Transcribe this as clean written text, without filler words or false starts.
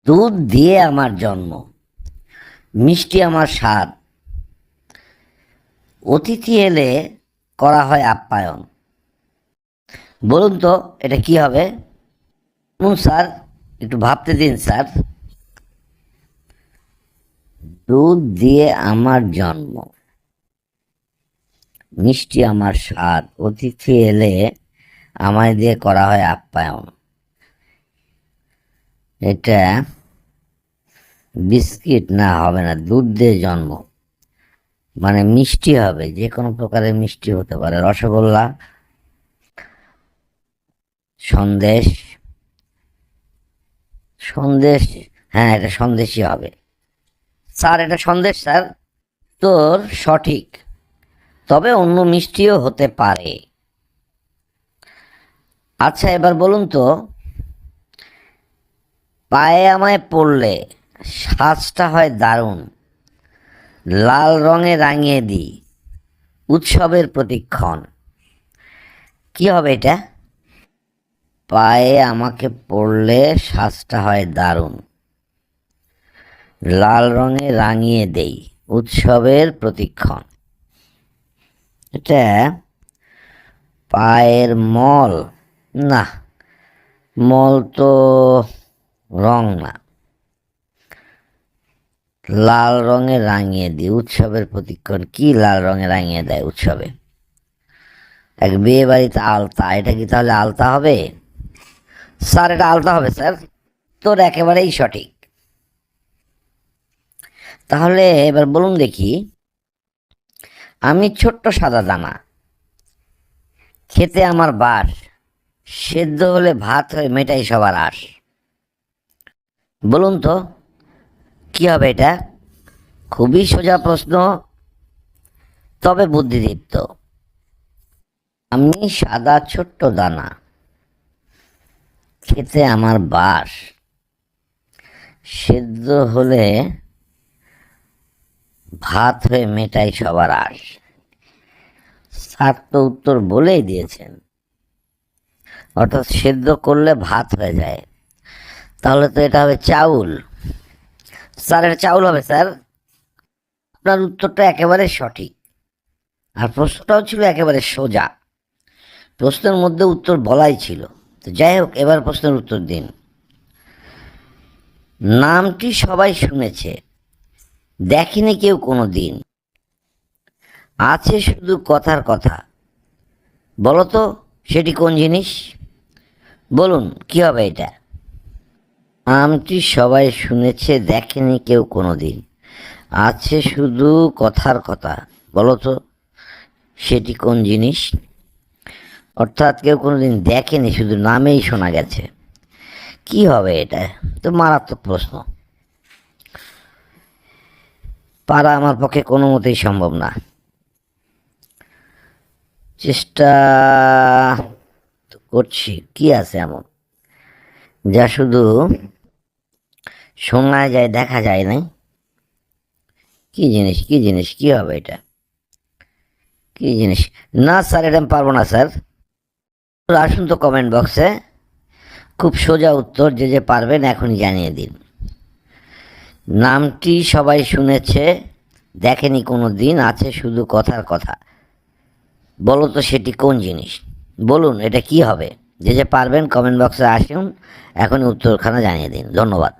দুধ দিয়ে আমার জন্ম, মিষ্টি আমার স্বাদ, অতিথি এলে করা হয় আপ্যায়ন। বলুন তো এটা কি হবে? স্যার, একটু ভাবতে দিন স্যার। দুধ দিয়ে আমার জন্ম, মিষ্টি আমার স্বাদ, অতিথি এলে আমায় দিয়ে করা হয় আপ্যায়ন। এটা বিস্কিট না, হবে না। দুধ দিয়ে জন্ম মানে মিষ্টি হবে, যে কোনো প্রকারের মিষ্টি হতে পারে, রসগোল্লা, সন্দেশ। সন্দেশ, হ্যাঁ এটা সন্দেশই হবে স্যার, এটা সন্দেশ স্যার। তোর সঠিক, তবে অন্য মিষ্টিও হতে পারে। আচ্ছা এবার বলুন তো, পায়ে আমায় পড়লে সাজটা হয় দারুণ, লাল রঙে রাঙিয়ে দিই উৎসবের প্রতিক্ষণ। কি হবে এটা? পায়ে আমাকে পড়লে সাজটা হয় দারুণ, লাল রঙে রাঙিয়ে দেই উৎসবের প্রতিক্ষণ। এটা পায়ের মল না, মল তো রং না। লাল রঙে রাঙিয়ে দিই উৎসবের প্রতিক্ষণ, কি লাল রঙে রাঙিয়ে দেয় উৎসবে? এক বিয়ে বাড়িতে আলতা, এটা কি তাহলে আলতা হবে? স্যার এটা আলতা হবে স্যার, তোর একেবারেই সঠিক। তাহলে এবার বলুন দেখি, আমি ছোট্ট সাদা দানা, খেতে আমার বাস, সেদ্ধ হলে ভাত হয়ে মেটাই সবার আশ। বলুন তো কি হবে এটা? খুবই সোজা প্রশ্ন, তবে বুদ্ধিদীপ্ত। আমি সাদা ছোট্ট দানা, খেতে আমার বাস, সেদ্ধ হলে ভাত হয়ে মেটাই সবার আশ। স্যার তো উত্তর বলেই দিয়েছেন, অর্থাৎ সেদ্ধ করলে ভাত হয়ে যায়। তাহলে তো এটা হবে চাউল। স্যার এটা চাউল হবে স্যার, আপনার উত্তরটা একেবারে সঠিক। আর প্রশ্নটাও ছিল একেবারে সোজা, প্রশ্নের মধ্যে উত্তর বলাই ছিল। তো যাই হোক, এবার প্রশ্নের উত্তর দিন। নামটি সবাই শুনেছে, দেখেনি কেউ কোনো দিন, আছে শুধু কথার কথা। বলো তো সেটি কোন জিনিস? বলুন কি হবে এটা? নামটি সবাই শুনেছে, দেখেনি কেউ কোনো দিন, আছে শুধু কথার কথা। বলো তো সেটি কোন জিনিস? অর্থাৎ কেউ কোনোদিন দেখেনি, শুধু নামেই শোনা গেছে। কি হবে এটা? তো মারাত্মক প্রশ্ন, পারা আমার পক্ষে কোনো মতেই সম্ভব না। চেষ্টা তো করছি, কি আছে এমন যা শুধু শোনা যায়, দেখা যায় না? কি জিনিস, কি জিনিস, কি হবে এটা? কি জিনিস? না স্যার, এটা আমি পারবো না স্যার। আসুন তো কমেন্ট বক্সে, খুব সোজা উত্তর, যে যে পারবেন এখনই জানিয়ে দিন। নামটি সবাই শুনেছে, দেখেনি কোনো দিন, আছে শুধু কথার কথা। বলো তো সেটি কোন জিনিস? বলুন এটা কি হবে? যে যে পারবেন কমেন্ট বক্সে আসুন, এখনই উত্তরখানা জানিয়ে দিন। ধন্যবাদ।